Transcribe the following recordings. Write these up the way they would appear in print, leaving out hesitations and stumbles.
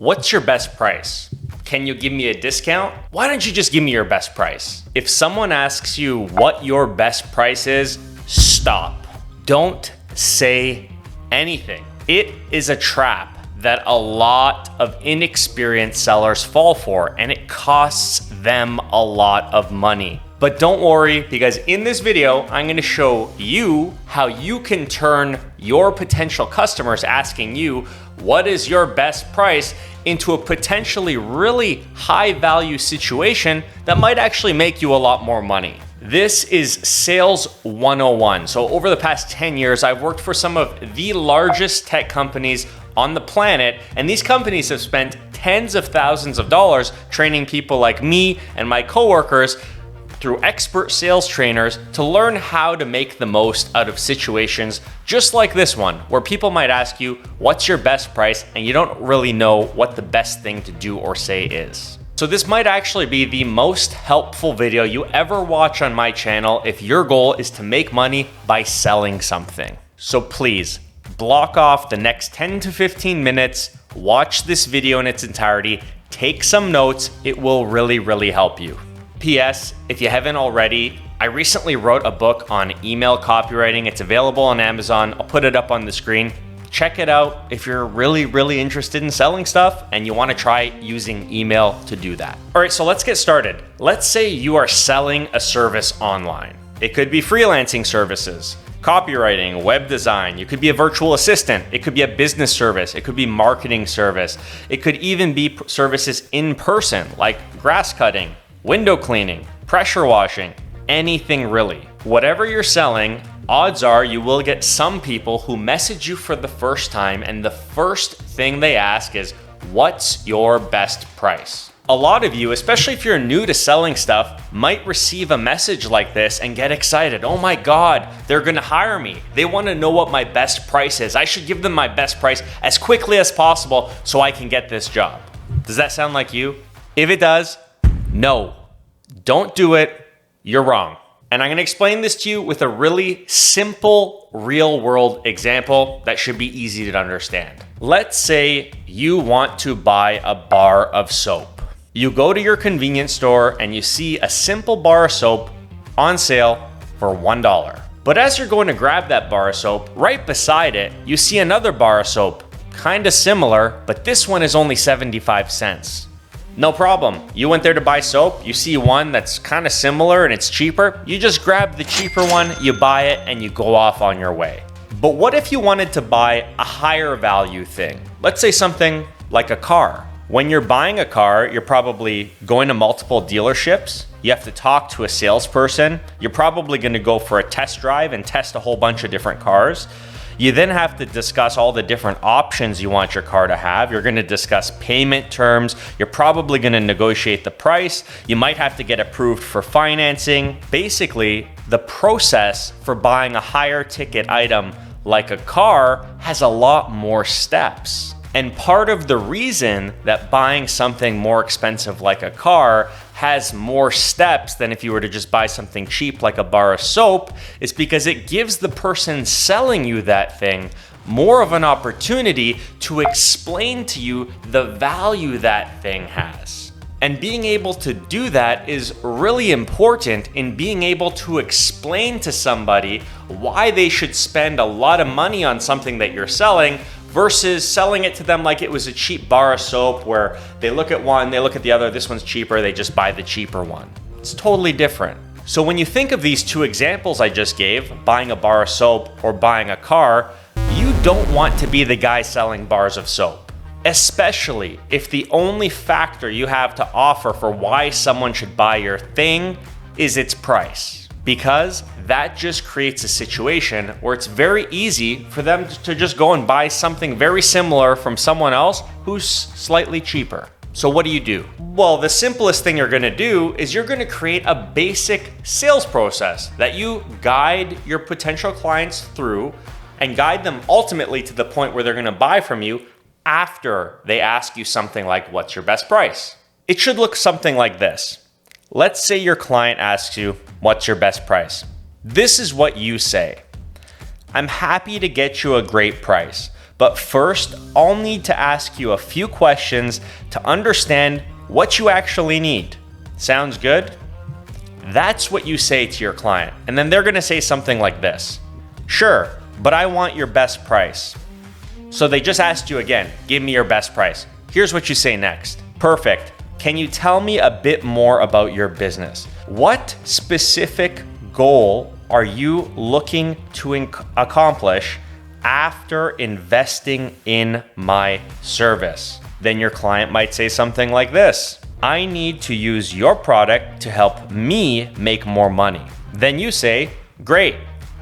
What's your best price? Can you give me a discount? Why don't you just give me your best price? If someone asks you what your best price is, stop. Don't say anything. It is a trap that a lot of inexperienced sellers fall for, and it costs them a lot of money. But don't worry, because in this video, I'm gonna show you how you can turn your potential customers asking you, what is your best price, into a potentially really high value situation that might actually make you a lot more money. This is Sales 101. So over the past 10 years, I've worked for some of the largest tech companies on the planet, and these companies have spent tens of thousands of dollars training people like me and my coworkers through expert sales trainers to learn how to make the most out of situations just like this one, where people might ask you, what's your best price? And you don't really know what the best thing to do or say is. So this might actually be the most helpful video you ever watch on my channel if your goal is to make money by selling something. So please block off the next 10 to 15 minutes, watch this video in its entirety, take some notes. It will really help you. P.S. If you haven't already, I recently wrote a book on email copywriting. It's available on Amazon. I'll put it up on the screen. Check it out if you're really interested in selling stuff and you want to try using email to do that. All right, so let's get started. Let's say you are selling a service online. It could be freelancing services, copywriting, web design. You could be a virtual assistant. It could be a business service. It could be marketing service. It could even be services in person, like grass cutting, window cleaning, pressure washing, anything really. Whatever you're selling, odds are you will get some people who message you for the first time, and the first thing they ask is, what's your best price? A lot of you, especially if you're new to selling stuff, might receive a message like this and get excited. Oh my God, they're gonna hire me. They wanna know what my best price is. I should give them my best price as quickly as possible so I can get this job. Does that sound like you? If it does, no, don't do it. You're wrong. And I'm going to explain this to you with a really simple real world example that should be easy to understand. Let's say you want to buy a bar of soap. You go to your convenience store and you see a simple bar of soap on sale for $1. But as you're going to grab that bar of soap, right beside it, you see another bar of soap, kind of similar, but this one is only 75 cents. No problem. You went there to buy soap, you see one that's kind of similar and it's cheaper, you just grab the cheaper one, you buy it, and you go off on your way. But what if you wanted to buy a higher value thing? Let's say something like a car. When you're buying a car, you're probably going to multiple dealerships. You have to talk to a salesperson. You're probably going to go for a test drive and test a whole bunch of different cars. You then have to discuss all the different options you want your car to have. You're going to discuss payment terms. You're probably going to negotiate the price. You might have to get approved for financing. Basically, the process for buying a higher ticket item like a car has a lot more steps. And part of the reason that buying something more expensive like a car has more steps than if you were to just buy something cheap like a bar of soap is because it gives the person selling you that thing more of an opportunity to explain to you the value that thing has. And being able to do that is really important in being able to explain to somebody why they should spend a lot of money on something that you're selling versus selling it to them like it was a cheap bar of soap where they look at one, they look at the other, this one's cheaper, they just buy the cheaper one. It's totally different. So when you think of these two examples I just gave, buying a bar of soap or buying a car, you don't want to be the guy selling bars of soap, especially if the only factor you have to offer for why someone should buy your thing is its price. Because that just creates a situation where it's very easy for them to just go and buy something very similar from someone else who's slightly cheaper. So what do? Well, the simplest thing you're gonna do is you're gonna create a basic sales process that you guide your potential clients through and guide them ultimately to the point where they're gonna buy from you after they ask you something like, what's your best price? It should look something like this. Let's say your client asks you, what's your best price? This is what you say. I'm happy to get you a great price, But first, I'll need to ask you a few questions to understand what you actually need. Sounds good? That's what you say to your client. And then they're gonna say something like this. Sure, but I want your best price. So they just asked you again, give me your best price. Here's what you say next. Perfect. Can you tell me a bit more about your business? What specific goal are you looking to accomplish after investing in my service? Then your client might say something like this. I need to use your product to help me make more money. Then you say, great.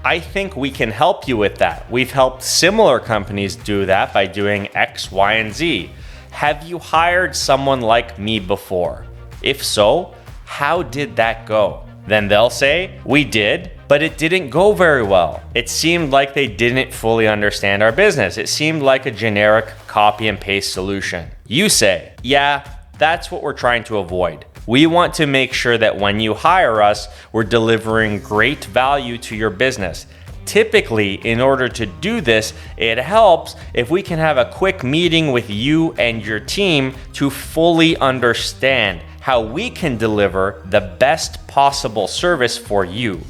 I think we can help you with that. We've helped similar companies do that by doing X, Y, and Z. Have you hired someone like me before? If so, how did that go? Then they'll say, we did, but it didn't go very well. It seemed like they didn't fully understand our business. It seemed like a generic copy and paste solution. You say, yeah, that's what we're trying to avoid. We want to make sure that when you hire us, we're delivering great value to your business. Typically, in order to do this, it helps if we can have a quick meeting with you and your team to fully understand how we can deliver the best possible service for you.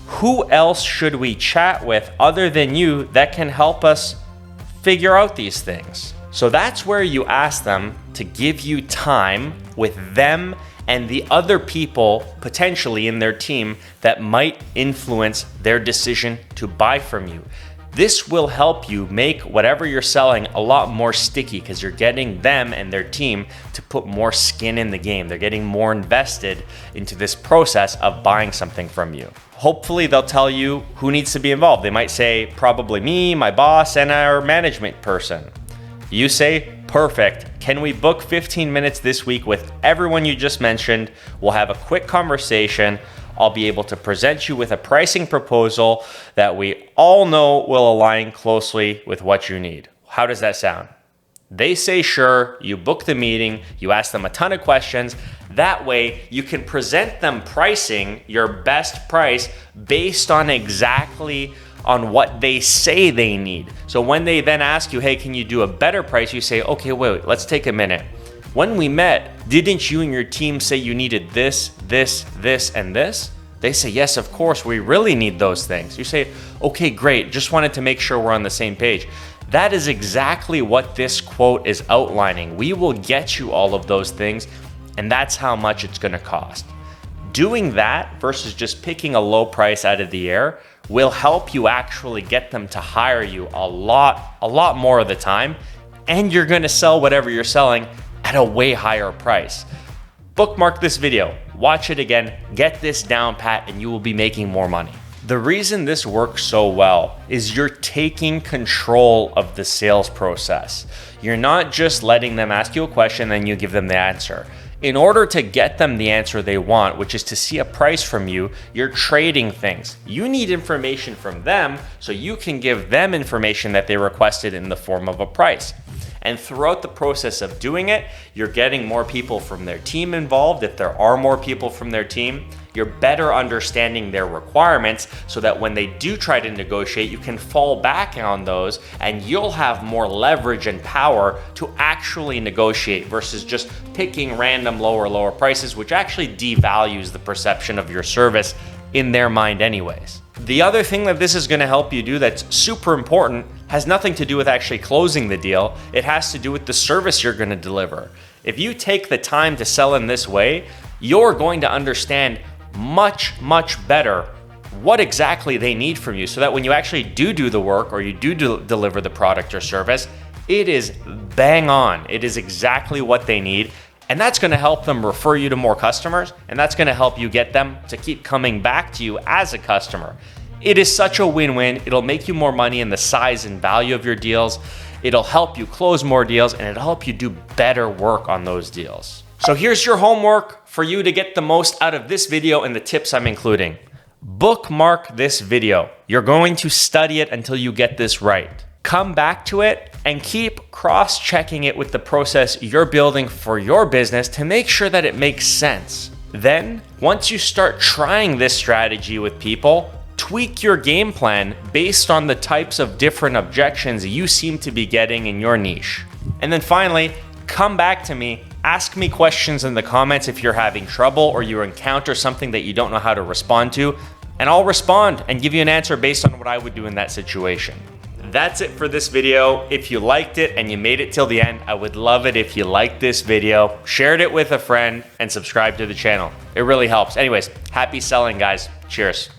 Who else should we chat with other than you that can help us figure out these things? So that's where you ask them to give you time with them and the other people potentially in their team that might influence their decision to buy from you. This will help you make whatever you're selling a lot more sticky because you're getting them and their team to put more skin in the game. They're getting more invested into this process of buying something from you. Hopefully they'll tell you who needs to be involved. They might say probably me, my boss, and our management person. You say, perfect. Can we book 15 minutes this week with everyone you just mentioned? We'll have a quick conversation. I'll be able to present you with a pricing proposal that we all know will align closely with what you need. How does that sound? They say sure, you book the meeting, you ask them a ton of questions. That way you can present them pricing, your best price, based on exactly on what they say they need. So when they then ask you, hey, can you do a better price? You say, okay, wait, let's take a minute. When we met, didn't you and your team say you needed this, this, this, and this? They say, yes, of course, we really need those things. You say, okay, great. Just wanted to make sure we're on the same page. That is exactly what this quote is outlining. We will get you all of those things, and that's how much it's gonna cost. Doing that versus just picking a low price out of the air will help you actually get them to hire you a lot more of the time, and you're gonna sell whatever you're selling at a way higher price. Bookmark this video, watch it again, get this down pat, and you will be making more money. The reason this works so well is you're taking control of the sales process. You're not just letting them ask you a question and you give them the answer. In order to get them the answer they want, which is to see a price from you, you're trading things. You need information from them so you can give them information that they requested in the form of a price. And throughout the process of doing it, you're getting more people from their team involved. If there are more people from their team, you're better understanding their requirements so that when they do try to negotiate, you can fall back on those and you'll have more leverage and power to actually negotiate versus just picking random lower prices, which actually devalues the perception of your service in their mind anyways. The other thing that this is going to help you do that's super important has nothing to do with actually closing the deal. It has to do with the service you're going to deliver. If you take the time to sell in this way, you're going to understand much better what exactly they need from you so that when you actually do the work or you do deliver the product or service, it is bang on. It is exactly what they need. And that's going to help them refer you to more customers, and that's going to help you get them to keep coming back to you as a customer. It is such a win-win. It'll make you more money in the size and value of your deals. It'll help you close more deals, and it'll help you do better work on those deals. So here's your homework for you to get the most out of this video and the tips I'm including. Bookmark this video. You're going to study it until you get this right. Come back to it and keep cross-checking it with the process you're building for your business to make sure that it makes sense. Then, once you start trying this strategy with people, tweak your game plan based on the types of different objections you seem to be getting in your niche. And then finally, come back to me, ask me questions in the comments if you're having trouble or you encounter something that you don't know how to respond to, and I'll respond and give you an answer based on what I would do in that situation. That's it for this video. If you liked it and you made it till the end, I would love it if you liked this video, shared it with a friend, and subscribed to the channel. It really helps. Anyways, happy selling, guys. Cheers.